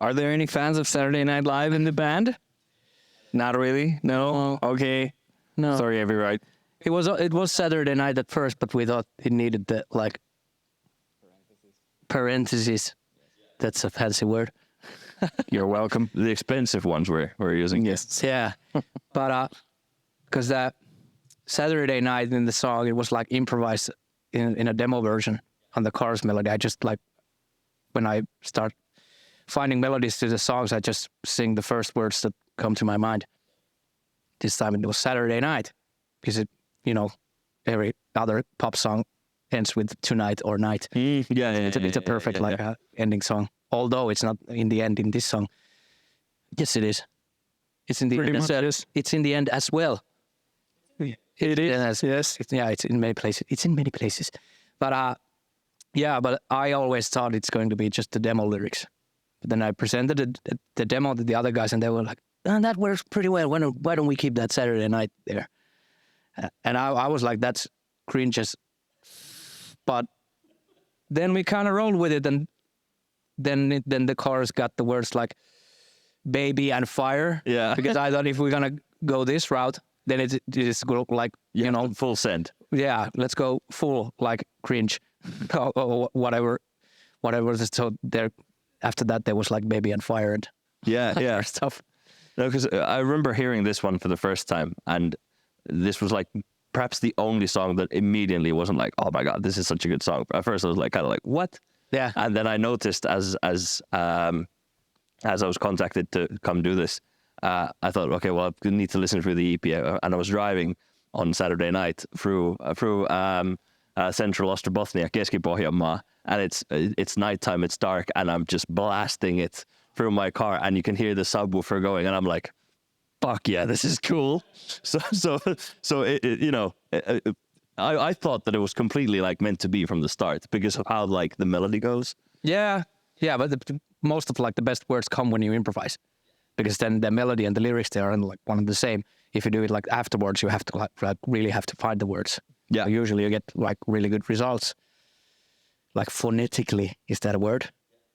Are there any fans of Saturday Night Live in the band? Not really. No. Okay. No. Sorry, Every Right. It was Saturday night at first, but we thought it needed the like parentheses. That's a fancy word. You're welcome. The expensive ones we're using. Yes. Yeah, but because that Saturday night in the song, it was like improvised in a demo version on the chorus melody. I just like when I start finding melodies to the songs, I just sing the first words that come to my mind. This time it was Saturday night because it, every other pop song ends with tonight or night. It's a perfect ending song. Although it's not in the end in this song. Yes, it is. It's in the Pretty end. much, yes. It's in the end as well. It is. Yes. It's in many places. It's in many places. But but I always thought it's going to be just the demo lyrics. But then I presented the demo to the other guys, and they were like, that works pretty well. Why don't we keep that Saturday night there? And I was like, that's cringe as... But then we kind of rolled with it, and then the chorus got the words like baby and fire. Yeah. Because I thought if we're going to go this route, then it is go like, full send. Yeah, let's go full like cringe or whatever. So there, after that, there was like baby and fire and Yeah. stuff. No, because I remember hearing this one for the first time, and this was like perhaps the only song that immediately wasn't like, oh my God, this is such a good song. At first I was like, kind of like, what? Yeah. And then I noticed as I was contacted to come do this, I thought, okay, well, I need to listen through the EP. And I was driving on Saturday night through central Ostrobothnia, Keski-Pohjanmaa, and it's nighttime, it's dark, and I'm just blasting it through my car, and you can hear the subwoofer going, and I'm like, fuck yeah, this is cool. So I thought that it was completely like meant to be from the start because of how like the melody goes. Yeah, but most of like the best words come when you improvise, because then the melody and the lyrics they are like one and the same. If you do it like afterwards, you have to like really have to find the words. Yeah. So usually you get like really good results. Like phonetically, is that a word?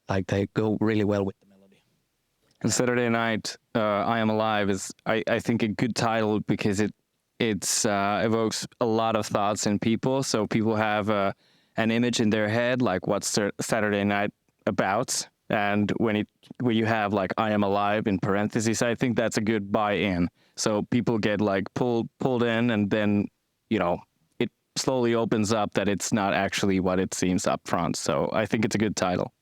Like they go really well with the melody. And Saturday Night, I Am Alive is, I think, a good title because it evokes a lot of thoughts in people. So people have an image in their head, like what's Saturday Night about. And when you have like I Am Alive in parentheses, I think that's a good buy-in. So people get like pulled in, and then, it slowly opens up that it's not actually what it seems up front. So I think it's a good title.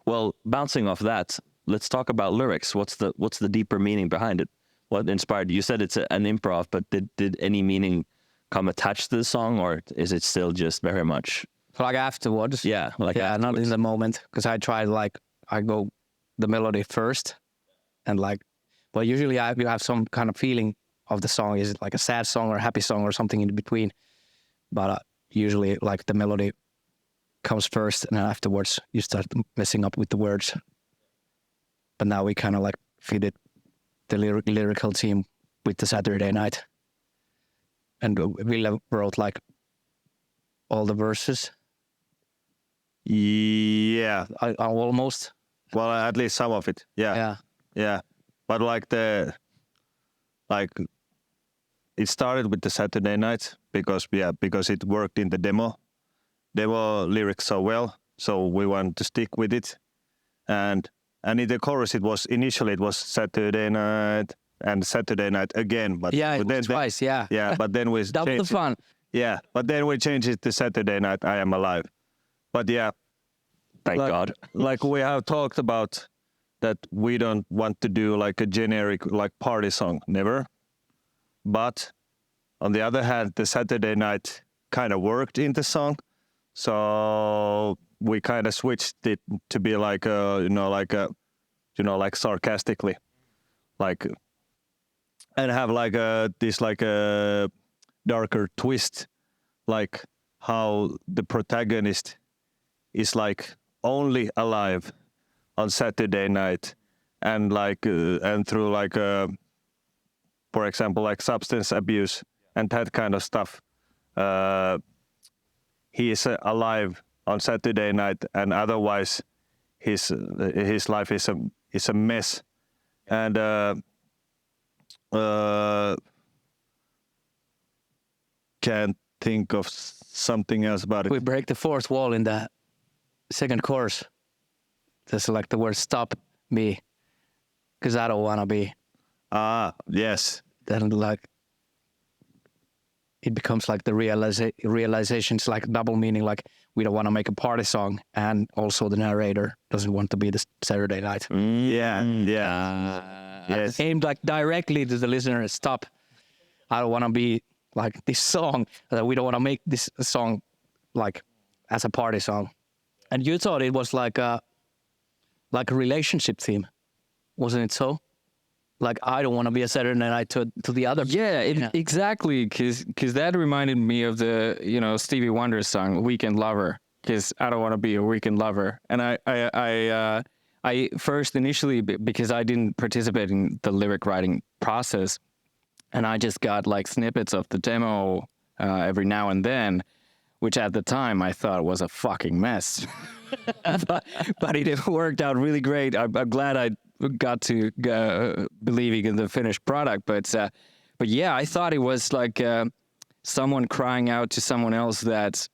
Well, bouncing off that, let's talk about lyrics. What's the deeper meaning behind it? What inspired you? You said it's an improv, but did any meaning come attached to the song, or is it still just very much Like afterwards. Yeah, like not in afterwards. the moment, because I try I go the melody first, and usually you have some kind of feeling of the song. Is it like a sad song or a happy song or something in between? But usually like the melody comes first, and then afterwards you start messing up with the words. But now we kind of like feed it the lyrical team with the Saturday Night, and Ville wrote like all the verses. Yeah. Almost. Well, at least some of it. Yeah. Yeah. But it started with the Saturday Night because it worked in the demo lyrics so well. So we wanted to stick with it. And in the chorus, it was Saturday Night and Saturday Night again. But It was twice. Yeah. Yeah, but then we Double the changed it. fun. Yeah, but then we changed it to Saturday Night, I Am Alive. But yeah, Thank God. Like we have talked about that we don't want to do like a generic like party song, never. But on the other hand, the Saturday Night kind of worked in the song. So we kind of switched it to be like sarcastically, like, and have like this like a darker twist, like how the protagonist is like only alive on Saturday night, and like and through like for example like substance abuse and that kind of stuff, he is alive on Saturday night, and otherwise his life is a mess, and can't think of something else about it. We break the fourth wall in the second chorus. There's like the word "stop me," because I don't wanna be. Yes. Then like it becomes like the realization. It's like double meaning. Like we don't want to make a party song, and also the narrator doesn't want to be the Saturday night. Yeah. Mm. Yes. Aimed like directly to the listener. Stop. I don't want to be like this song. We don't want to make this song like as a party song. And you thought it was like a relationship theme, wasn't it so? Like I don't want to be a Saturday night to the other. Yeah, exactly. Because that reminded me of the Stevie Wonder song "Weekend Lover." Because I don't want to be a weekend lover, and I first initially because I didn't participate in the lyric writing process, and I just got like snippets of the demo every now and then, which at the time I thought was a fucking mess. but it worked out really great. I'm glad I got to believing in the finished product. But yeah, I thought it was like someone crying out to someone else that,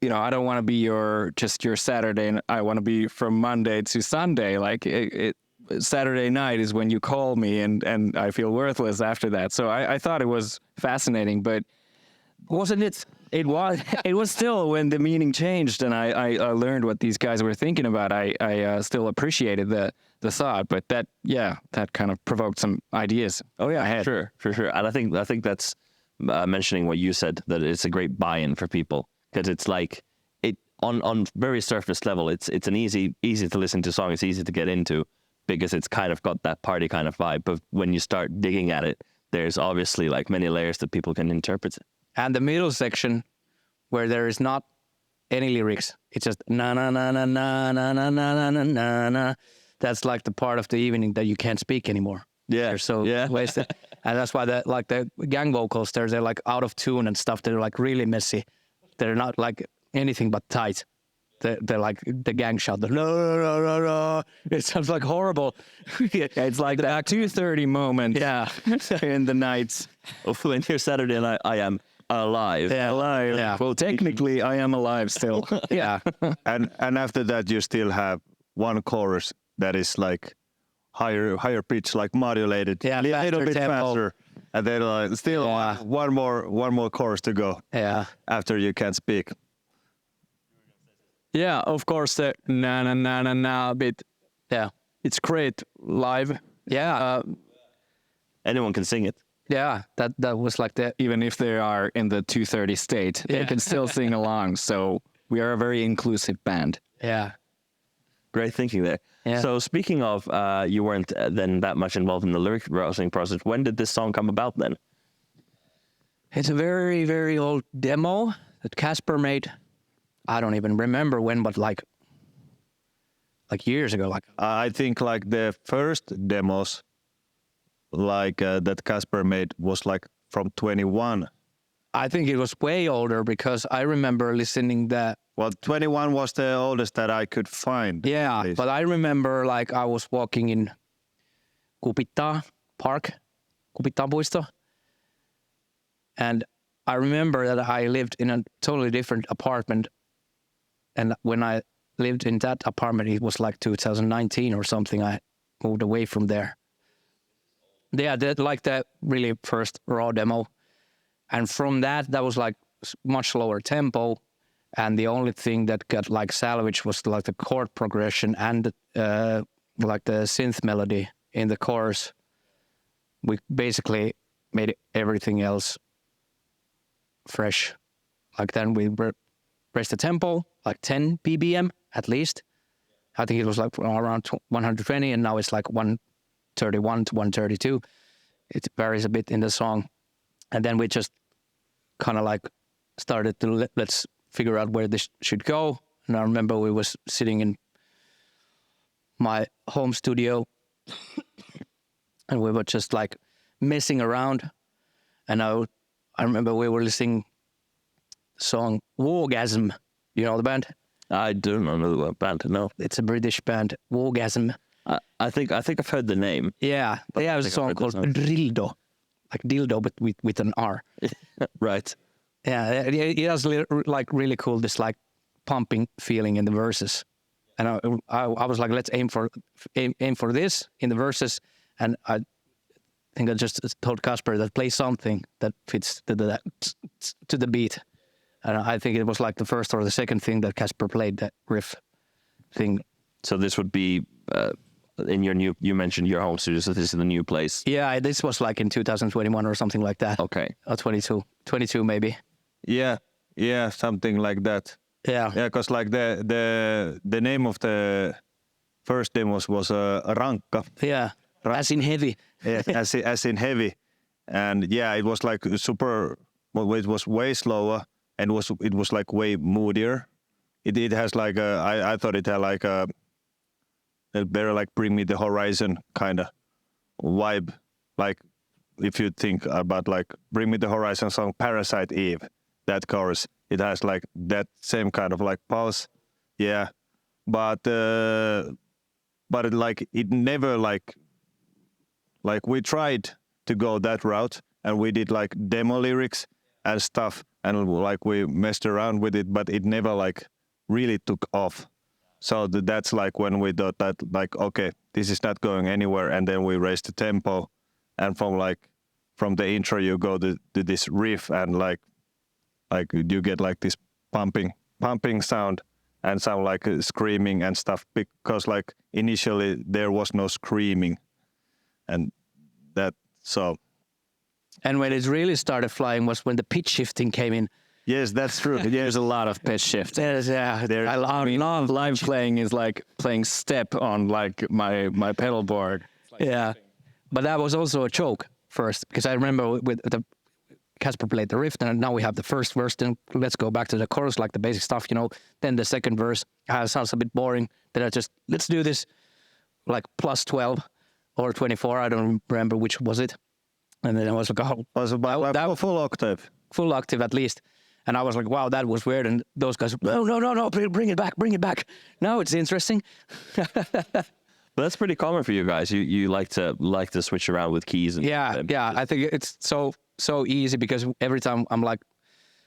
I don't want to be your Saturday, and I want to be from Monday to Sunday. Like Saturday night is when you call me, and I feel worthless after that. So I thought it was fascinating, but wasn't it? It was still when the meaning changed and I learned what these guys were thinking about. I still appreciated the thought, but that kind of provoked some ideas. Oh yeah, ahead. for sure. And I think that's mentioning what you said, that it's a great buy-in for people, because it's like it on very surface level. It's an easy to listen to song. It's easy to get into because it's kind of got that party kind of vibe. But when you start digging at it, there's obviously like many layers that people can interpret it. And the middle section, where there is not any lyrics, it's just na na na na na na na na na na na. That's like the part of the evening that you can't speak anymore. Yeah, They're so wasted, and that's why the gang vocals they're like out of tune and stuff. They're like really messy. They're not like anything but tight. They're like the gang shout. No, no, no, no. It sounds like horrible. It's like that 2:30 moment. Yeah, in the nights. When you're Saturday night, I am alive. yeah, Alive. Yeah. Well, technically, I am alive still. yeah. And after that, you still have one chorus that is like higher pitch, like modulated, Yeah, a little faster bit tempo. faster, and then still Yeah. one more chorus to go Yeah. after you can speak. Yeah, of course, the na na na na na bit. Yeah. It's great live. Yeah. Anyone can sing it. Yeah. That was like the Even if they are in the 2:30 state, they Yeah. can still sing along. So we are a very inclusive band. yeah. Great thinking there. Yeah. So speaking of, you weren't then that much involved in the lyric writing process. When did this song come about then? It's a very, very old demo that Casper made. I don't even remember when, but like years ago. Like I think like the first demos, like that Casper made, was like from 21. I think it was way older because I remember listening that. Well, 21 was the oldest that I could find. Yeah, at least. but I remember like I was walking in Kupittaa Park, Kupittaa Puisto, and I remember that I lived in a totally different apartment. And when I lived in that apartment, it was like 2019 or something. I moved away from there. Yeah, like the really first raw demo. And from that was like much lower tempo. And the only thing that got like salvaged was like the chord progression and like the synth melody in the chorus. We basically made everything else fresh. Like then we raised the tempo, like 10 BPM at least. I think it was like around 120 and now it's like 131 to 132. It varies a bit in the song. And then we just kind of like started to let's figure out where this should go. And I remember we was sitting in my home studio and we were just like messing around. And I remember we were listening the song Wargasm. You know the band? I don't know the band, no. It's a British band, Wargasm. I think I've heard the name. Yeah, they have a think I've song heard called that song. Drildo, like dildo, but with an R. Right. Yeah, it has like really cool this like pumping feeling in the verses, and I was like, let's aim for this in the verses, and I think I just told Kasper that play something that fits to the beat, and I think it was like the first or the second thing that Kasper played, that riff thing. So this would be in your new. You mentioned your home studio, so this is the new place. Yeah, this was like in 2021 or something like that. Okay. Or 22 maybe. Yeah, something like that. Yeah. Yeah, because like the name of the first demo was Rankka. Yeah. As in heavy. Yeah, as in heavy, and yeah, it was like super. Well, it was way slower, and it was like way moodier. It has like I thought it had like a better like Bring Me the Horizon kind of vibe. Like if you think about like Bring Me the Horizon song Parasite Eve, that chorus, it has like that same kind of like pulse. Yeah, but it never like we tried to go that route, and we did like demo lyrics and stuff, and like we messed around with it, but it never like really took off. So that's like when we thought that like, okay, this is not going anywhere, and then we raised the tempo, and from the intro you go to this riff, and like you get like this pumping sound and sound like screaming and stuff, because like initially there was no screaming, and that so. And when it really started flying was when the pitch shifting came in. Yes, that's true. There's Yes, a lot of pitch shift. I love Live playing is like playing step on like my pedal board. Yeah, but that was also a joke first, because I remember with the Kasper played the riff, and now we have the first verse. Then let's go back to the chorus, like the basic stuff, you know. Then the second verse sounds a bit boring. Then I just let's do this, like plus 12 or 24. I don't remember which was it. And then I was like, oh, was about that- full octave. full octave at least. And I was like, wow, that was weird. And those guys, no, bring it back. Now it's interesting. But that's pretty common for you guys. You like to switch around with keys. And, Yeah. I think it's so easy, because every time I'm like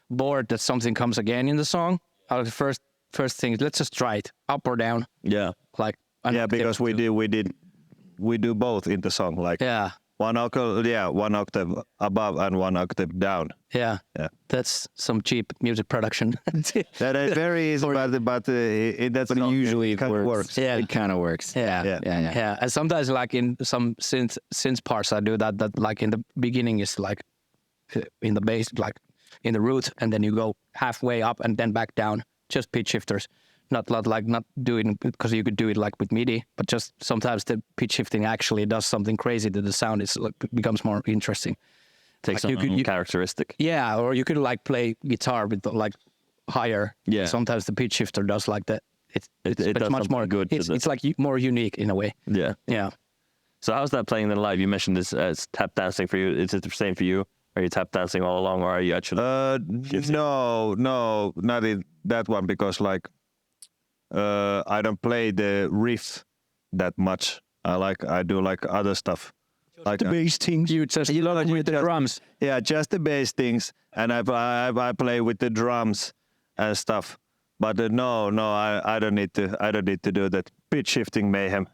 bored that something comes again in the song, the first thing is let's just try it up or down. Yeah. Like an Yeah, octave because we do both in the song. Like Yeah, one octave above and one octave down. yeah. Yeah. That's some cheap music production. That is very easy, but that's But not, usually it kinda works. Yeah. It kind of works. Yeah. Yeah. And sometimes like in some synth parts I do that like in the beginning is like in the bass, like in the root, and then you go halfway up and then back down, just pitch shifters. Not doing, because you could do it like with MIDI, but just sometimes the pitch shifting actually does something crazy that the sound is like becomes more interesting. Takes Like on characteristic. Yeah, or you could like play guitar with like higher. Yeah. Sometimes the pitch shifter does like that. It's It but does much more something good to It's like more unique in a way. Yeah. Yeah. So how's that playing then live? You mentioned this as tap dancing for you. Is it the same for you? Are you tap dancing all along, or are you actually? No, not in that one, because like I don't play the riff that much. I do like other stuff. Like bass things. You just with the drums. yeah, just the bass things, and I play with the drums and stuff. But no, I don't need to do that pitch shifting mayhem.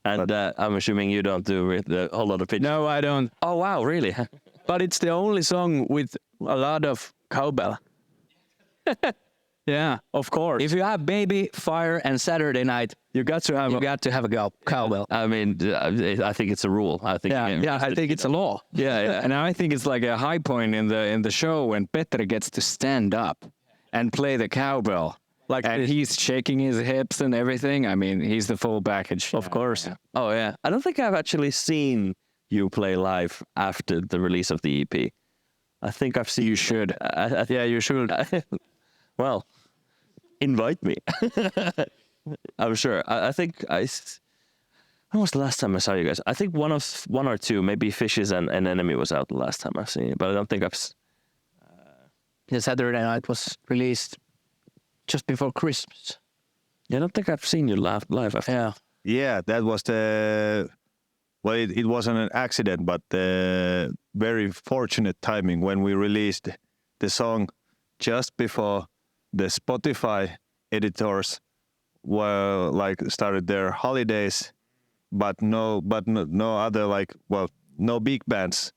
And I'm assuming you don't do the whole lot of pitch. No, I don't. Oh wow, really? But it's the only song with a lot of cowbell. Yeah, of course. If you have Baby, Fire, and Saturday Night, You got to have you got to have a cowbell. I mean, I think it's a rule. I think. I think it's a law. yeah, and I think it's like a high point in the show when Petter gets to stand up and play the cowbell. Like, and he's shaking his hips and everything. I mean, he's the full package. Of course. Yeah. Oh yeah. I don't think I've actually seen you play live after the release of the EP. I think I've seen. You should. Yeah, you should. Well, invite me. I'm sure. I think when was the last time I saw you guys? I think one or two, maybe Fishes and Enemy was out the last time I've seen it, but I don't think I've. The Saturday Night was released just before Christmas. Yeah, I don't think I've seen you live after. Yeah. Yeah, that was the. Well, it wasn't an accident, but very fortunate timing when we released the song just before the Spotify editors were like started their holidays, but no other like no big bands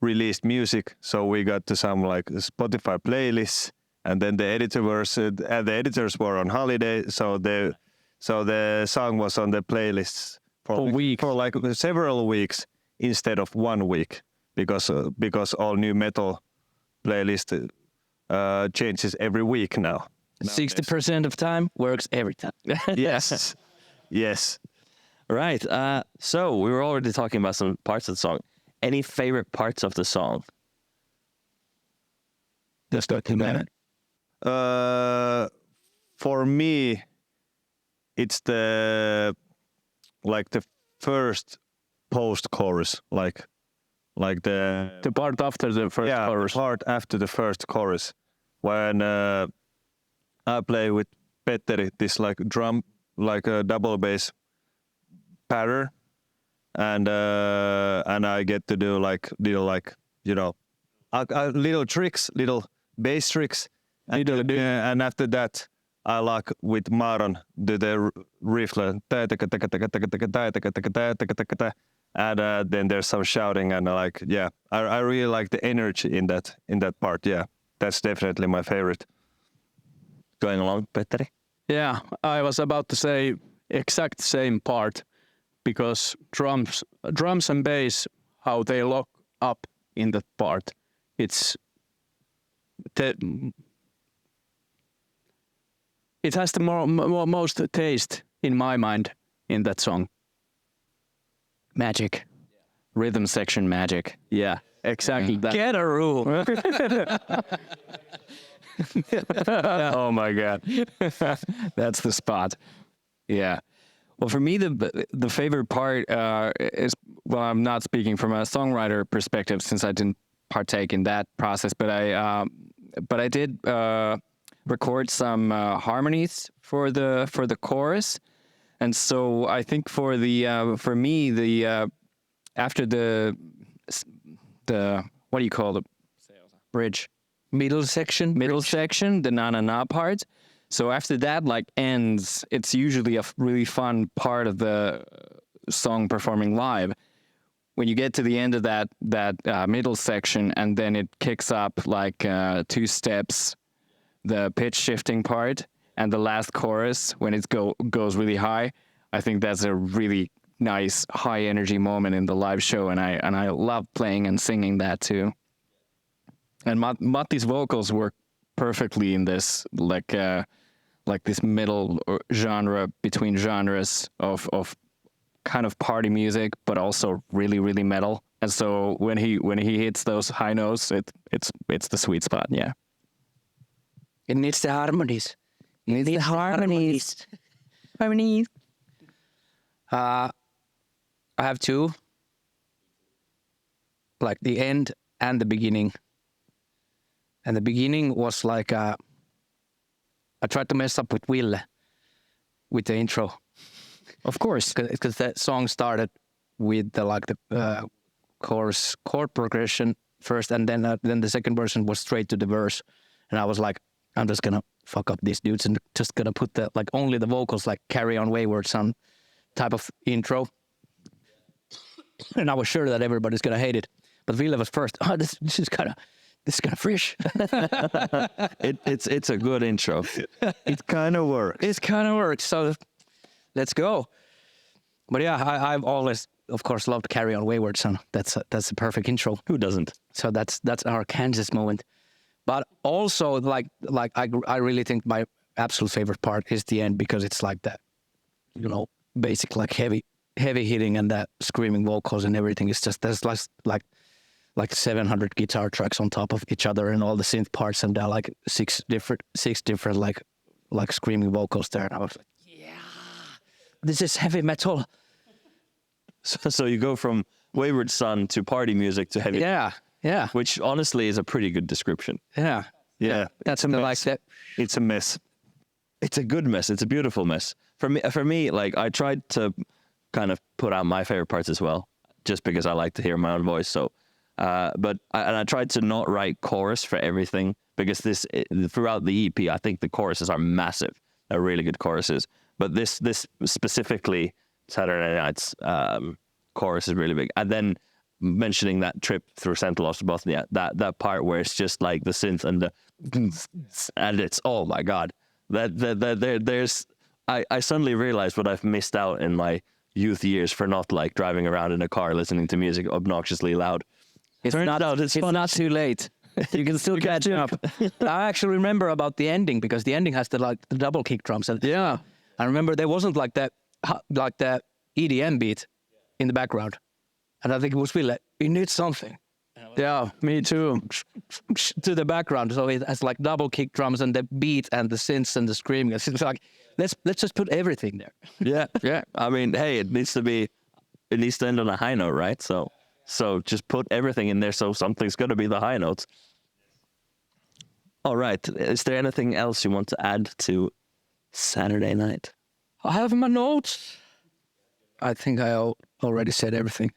released music, so we got to some like Spotify playlists, and then the editors were on holiday, so the song was on the playlists For weeks. for like several weeks instead of 1 week, because all new metal playlist changes every week now. 60% of time works every time. Yes, yes. Right. So we were already talking about some parts of the song. Any favorite parts of the song? Just go to that. For me, it's the first post chorus, like the The part after the first chorus. the part after the first chorus, when I play with Petteri this like drum, like a double bass pattern, and I get to do like little little tricks, little bass tricks, and after that I like with Maron do the riff, and then there's some shouting, and I really like the energy in that part. Yeah, that's definitely my favorite. Going along, Petteri? Yeah, I was about to say exact same part, because drums and bass, how they lock up in that part, it has the most taste in my mind in that song. Magic. Rhythm section magic. Yeah, exactly. That. Get a rule. Oh my god, that's the spot. Yeah. Well, for me, the favorite part is, well, I'm not speaking from a songwriter perspective since I didn't partake in that process, but I did record some harmonies for the chorus, and so I think for me the after the what do you call the bridge? Middle section. The na na na part. So after that like ends, it's usually a really fun part of the song performing live. When you get to the end of that middle section, and then it kicks up like 2 steps, the pitch shifting part, and the last chorus when it goes really high. I think that's a really nice high energy moment in the live show, and I love playing and singing that too. And Matti's vocals work perfectly in this, like this middle genre between genres of kind of party music, but also really, really metal. And so when he hits those high notes, it's the sweet spot. Yeah. It needs the harmonies. Harmonies. I have 2. Like the end and the beginning. And the beginning was like I tried to mess up with Ville with the intro. Of course. Because that song started with the chorus chord progression first, and then the second version was straight to the verse. And I was like, I'm just gonna fuck up these dudes and just gonna put only the vocals, like Carry On Wayward Son type of intro. And I was sure that everybody's gonna hate it. But Ville was first. Oh, this is kind of fresh. It's a good intro. It kind of works. It kind of works. So let's go. But yeah, I've always, of course, loved Carry On Wayward Son. That's a perfect intro. Who doesn't? So that's our Kansas moment. But also, I really think my absolute favorite part is the end, because it's like that, basic like heavy hitting and that screaming vocals and everything. It's just there's like 700 guitar tracks on top of each other and all the synth parts, and there are like six different like screaming vocals there. And I was like, yeah, this is heavy metal. So you go from Wayward Son to party music to heavy. Yeah. Which honestly is a pretty good description. Yeah. Yeah, That's like that. it's a mess. It's a good mess. It's a beautiful mess. for me, like I tried to kind of put out my favorite parts as well, just because I like to hear my own voice. So, I tried to not write chorus for everything because throughout the EP, I think the choruses are massive. They're really good choruses. But this specifically, Saturday Night's chorus is really big. And then mentioning that trip through Central Ostrobothnia, that part where it's just like the synth and and it's, oh my God, there's I suddenly realized what I've missed out in my youth years for not like driving around in a car listening to music obnoxiously loud. It's not too late. You can still catch up. I actually remember about the ending because the ending has the double kick drums. And yeah, I remember there wasn't like that EDM beat in the background, and I think it was really like, we need something. Yeah, me too. To the background, so it has like double kick drums and the beat and the synths and the screaming. It's like let's just put everything there. Yeah. I mean, hey, it needs to end on a high note, right? So just put everything in there so something's going to be the high notes. All right. Is there anything else you want to add to Saturday Night? I have my notes. I think I already said everything.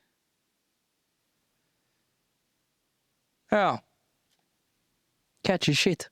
Yeah. Catchy shit.